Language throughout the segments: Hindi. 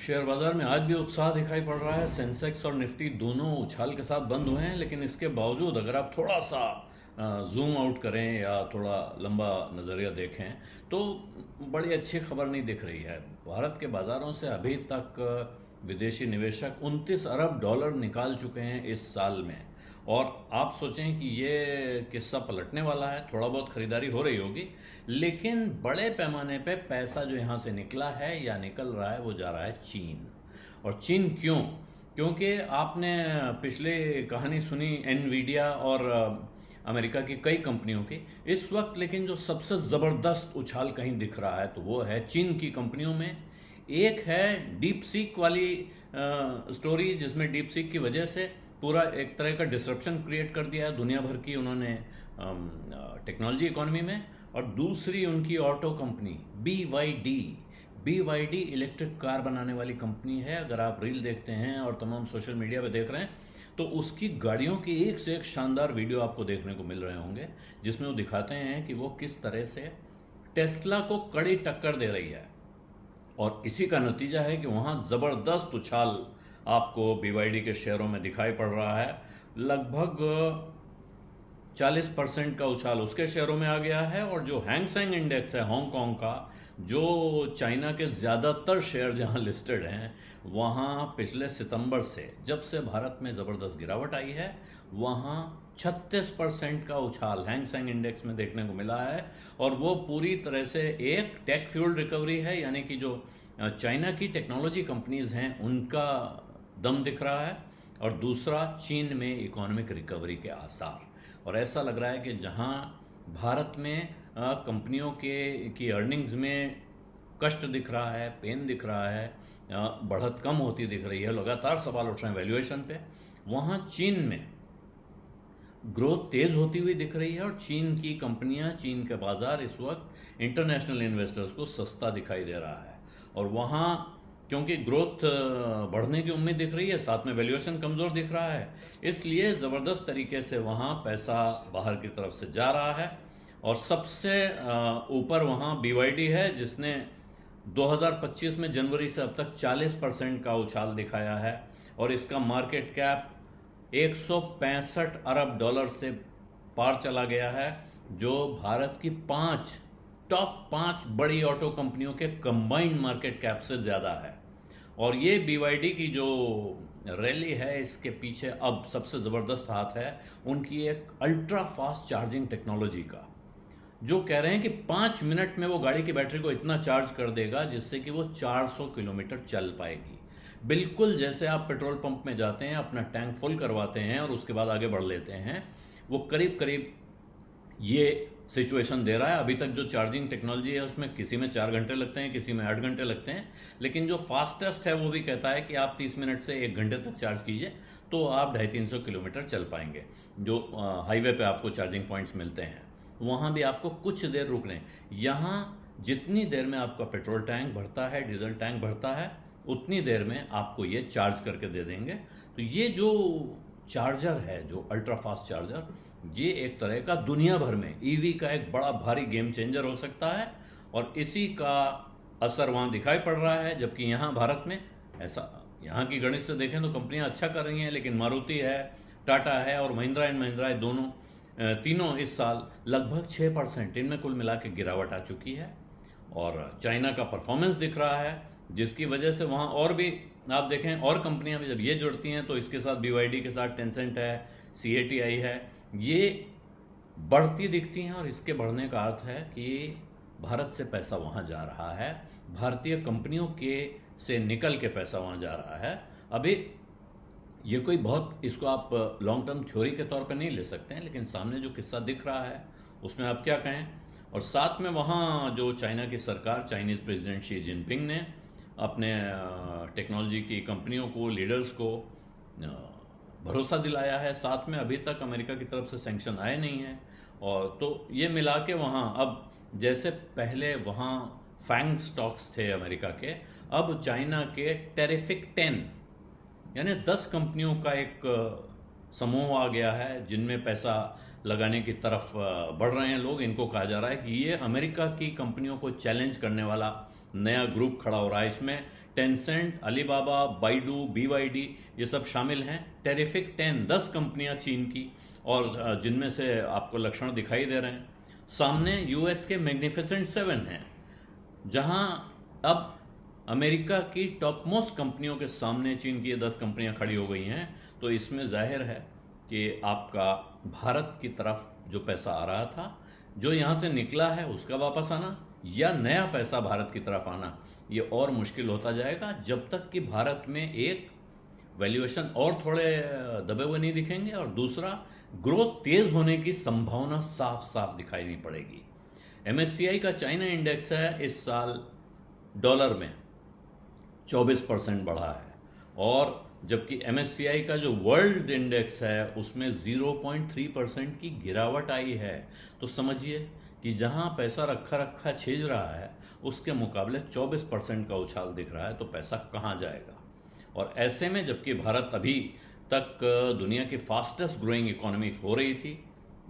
शेयर बाजार में आज भी उत्साह दिखाई पड़ रहा है। सेंसेक्स और निफ्टी दोनों उछाल के साथ बंद हुए हैं, लेकिन इसके बावजूद अगर आप थोड़ा सा जूम आउट करें या थोड़ा लंबा नज़रिया देखें तो बड़ी अच्छी खबर नहीं दिख रही है। भारत के बाज़ारों से अभी तक विदेशी निवेशक 29 अरब डॉलर निकाल चुके हैं इस साल में। और आप सोचें कि ये किस्सा पलटने वाला है, थोड़ा बहुत खरीदारी हो रही होगी, लेकिन बड़े पैमाने पे पैसा जो यहाँ से निकला है या निकल रहा है वो जा रहा है चीन। और चीन क्यों? क्योंकि आपने पिछले कहानी सुनी एनवीडिया और अमेरिका की कई कंपनियों की। इस वक्त लेकिन जो सबसे ज़बरदस्त उछाल कहीं दिख रहा है तो वो है चीन की कंपनियों में। एक है डीप सीक वाली स्टोरी, जिसमें डीप सीक की वजह से पूरा एक तरह का डिसरप्शन क्रिएट कर दिया है दुनिया भर की उन्होंने टेक्नोलॉजी इकोनॉमी में। और दूसरी उनकी auto company BYD electric car बनाने वाली कंपनी है। अगर आप रील देखते हैं और तमाम सोशल मीडिया पे देख रहे हैं तो उसकी गाड़ियों की एक से एक शानदार वीडियो आपको देखने को मिल रहे होंगे, जिसमें वो दिखाते हैं कि वो किस तरह से टेस्ला को कड़ी टक्कर दे रही है। और इसी का नतीजा है कि वहाँ ज़बरदस्त उछाल आपको BYD के शेयरों में दिखाई पड़ रहा है। लगभग 40% का उछाल उसके शेयरों में आ गया है। और जो हैंग सेंग इंडेक्स है हांगकांग का, जो चाइना के ज़्यादातर शेयर जहां लिस्टेड हैं, वहां पिछले सितंबर से जब से भारत में ज़बरदस्त गिरावट आई है, वहां 36% का उछाल हैंग सेंग इंडेक्स में देखने को मिला है। और वो पूरी तरह से एक टेक फ्यूल्ड रिकवरी है, यानी कि जो चाइना की टेक्नोलॉजी कंपनीज हैं उनका दम दिख रहा है, और दूसरा चीन में इकोनॉमिक रिकवरी के आसार। और ऐसा लग रहा है कि जहां भारत में कंपनियों की अर्निंग्स में कष्ट दिख रहा है, पेन दिख रहा है, बढ़त कम होती दिख रही है, लगातार सवाल उठ रहे हैं वैल्यूएशन पे, वहां चीन में ग्रोथ तेज होती हुई दिख रही है। और चीन की कंपनियां, चीन के बाजार इस वक्त इंटरनेशनल इन्वेस्टर्स को सस्ता दिखाई दे रहा है। और वहां क्योंकि ग्रोथ बढ़ने की उम्मीद दिख रही है, साथ में वैल्यूएशन कमज़ोर दिख रहा है, इसलिए ज़बरदस्त तरीके से वहाँ पैसा बाहर की तरफ से जा रहा है। और सबसे ऊपर वहाँ BYD है, जिसने 2025 में जनवरी से अब तक 40% का उछाल दिखाया है। और इसका मार्केट कैप 165 अरब डॉलर से पार चला गया है, जो भारत की टॉप 5 बड़ी ऑटो कंपनियों के कंबाइंड मार्केट कैप से ज़्यादा है। और ये BYD की जो रैली है, इसके पीछे अब सबसे ज़बरदस्त हाथ है उनकी एक अल्ट्रा फास्ट चार्जिंग टेक्नोलॉजी का, जो कह रहे हैं कि 5 मिनट में वो गाड़ी की बैटरी को इतना चार्ज कर देगा जिससे कि वो 400 किलोमीटर चल पाएगी। बिल्कुल जैसे आप पेट्रोल पंप में जाते हैं, अपना टैंक फुल करवाते हैं और उसके बाद आगे बढ़ लेते हैं, वो करीब करीब ये सिचुएशन दे रहा है। अभी तक जो चार्जिंग टेक्नोलॉजी है उसमें किसी में 4 घंटे लगते हैं, किसी में 8 घंटे लगते हैं, लेकिन जो फास्टेस्ट है वो भी कहता है कि आप 30 मिनट से 1 घंटे तक चार्ज कीजिए तो आप 250-300 किलोमीटर चल पाएंगे। जो हाईवे पे आपको चार्जिंग पॉइंट्स मिलते हैं वहाँ भी आपको कुछ देर रुकने, यहाँ जितनी देर में आपका पेट्रोल टैंक भरता है, डीजल टैंक भरता है, उतनी देर में आपको ये चार्ज करके दे देंगे। तो ये जो चार्जर है, जो अल्ट्रा फास्ट चार्जर, ये एक तरह का दुनिया भर में ईवी का एक बड़ा भारी गेम चेंजर हो सकता है। और इसी का असर वहाँ दिखाई पड़ रहा है। जबकि यहाँ भारत में ऐसा, यहाँ की गणित से देखें तो कंपनियाँ अच्छा कर रही हैं, लेकिन मारुति है, टाटा है और महिंद्रा एंड महिंद्रा है, तीनों इस साल लगभग 6% इनमें कुल मिला के गिरावट आ चुकी है। और चाइना का परफॉर्मेंस दिख रहा है, जिसकी वजह से वहाँ और भी आप देखें और कंपनियां भी जब ये जुड़ती हैं तो इसके साथ BYD के साथ टेंसेंट है, CATI है, ये बढ़ती दिखती हैं। और इसके बढ़ने का अर्थ है कि भारत से पैसा वहाँ जा रहा है, भारतीय कंपनियों के से निकल के पैसा वहाँ जा रहा है। अभी ये कोई बहुत, इसको आप लॉन्ग टर्म थ्योरी के तौर पे नहीं ले सकते हैं, लेकिन सामने जो किस्सा दिख रहा है उसमें आप क्या कहें। और साथ में वहाँ जो चाइना की सरकार, चाइनीज़ प्रेसिडेंट शी जिनपिंग ने अपने टेक्नोलॉजी की कंपनियों को, लीडर्स को भरोसा दिलाया है। साथ में अभी तक अमेरिका की तरफ से सैंक्शन आए नहीं हैं। और तो ये मिला के वहाँ अब, जैसे पहले वहाँ फैंग स्टॉक्स थे अमेरिका के, अब चाइना के टेरिफिक 10 यानी 10 कंपनियों का एक समूह आ गया है, जिनमें पैसा लगाने की तरफ बढ़ रहे हैं लोग। इनको कहा जा रहा है कि ये अमेरिका की कंपनियों को चैलेंज करने वाला नया ग्रुप खड़ा हो रहा है। इसमें टेंसेंट, अलीबाबा, बाइडू, BYD ये सब शामिल हैं। टेरिफिक 10 कंपनियां चीन की, और जिनमें से आपको लक्षण दिखाई दे रहे हैं। सामने यूएस के मैग्निफिसेंट 7 हैं, जहां अब अमेरिका की टॉप मोस्ट कंपनियों के सामने चीन की ये 10 कंपनियां खड़ी हो गई हैं। तो इसमें जाहिर है कि आपका भारत की तरफ जो पैसा आ रहा था, जो यहाँ से निकला है उसका वापस आना या नया पैसा भारत की तरफ आना, ये और मुश्किल होता जाएगा जब तक कि भारत में एक वैल्यूएशन और थोड़े दबे हुए नहीं दिखेंगे, और दूसरा ग्रोथ तेज होने की संभावना साफ साफ दिखाई नहीं पड़ेगी। MSCI का चाइना इंडेक्स है इस साल डॉलर में 24% बढ़ा है, और जबकि MSCI का जो वर्ल्ड इंडेक्स है उसमें 0.3% की गिरावट आई है। तो समझिए कि जहां पैसा रखा रखा छीज रहा है उसके मुकाबले 24% का उछाल दिख रहा है, तो पैसा कहां जाएगा। और ऐसे में जबकि भारत अभी तक दुनिया की फास्टेस्ट ग्रोइंग इकोनॉमी हो रही थी,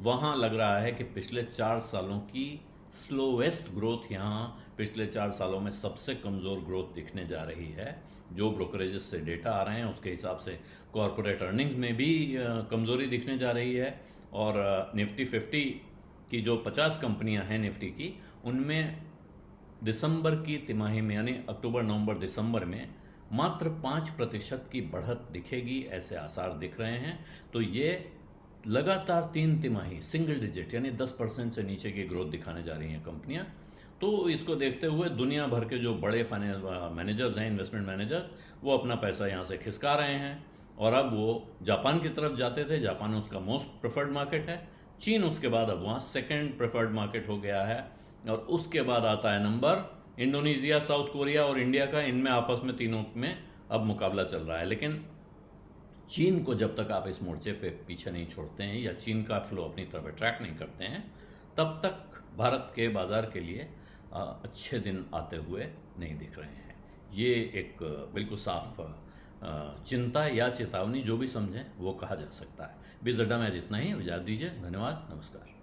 वहां लग रहा है कि पिछले 4 सालों की स्लोवेस्ट ग्रोथ यहाँ पिछले 4 सालों में सबसे कमज़ोर ग्रोथ दिखने जा रही है। जो ब्रोकरेजेस से डेटा आ रहे हैं उसके हिसाब से कॉरपोरेट अर्निंग्स में भी कमज़ोरी दिखने जा रही है। और निफ्टी 50 की जो 50 कंपनियां हैं निफ्टी की, उनमें दिसंबर की तिमाही में यानी अक्टूबर, नवंबर, दिसंबर में मात्र 5% की बढ़त दिखेगी, ऐसे आसार दिख रहे हैं। तो ये लगातार 3 तिमाही सिंगल डिजिट यानी 10% से नीचे की ग्रोथ दिखाने जा रही हैं कंपनियां। तो इसको देखते हुए दुनिया भर के जो बड़े मैनेजर्स हैं, इन्वेस्टमेंट मैनेजर्स, वो अपना पैसा यहाँ से खिसका रहे हैं। और अब वो जापान की तरफ जाते थे, जापान उसका मोस्ट प्रेफर्ड मार्केट है। चीन उसके बाद अब वहाँ सेकेंड प्रेफर्ड मार्केट हो गया है। और उसके बाद आता है नंबर इंडोनेशिया, साउथ कोरिया और इंडिया का। इनमें आपस में तीनों में अब मुकाबला चल रहा है। लेकिन चीन को जब तक आप इस मोर्चे पे पीछे नहीं छोड़ते हैं या चीन का फ्लो अपनी तरफ अट्रैक्ट नहीं करते हैं, तब तक भारत के बाजार के लिए अच्छे दिन आते हुए नहीं दिख रहे हैं। ये एक बिल्कुल साफ चिंता या चेतावनी, जो भी समझें वो कहा जा सकता है। बीस अड्डा में आज इतना ही। इजाज़त दीजिए। धन्यवाद। नमस्कार।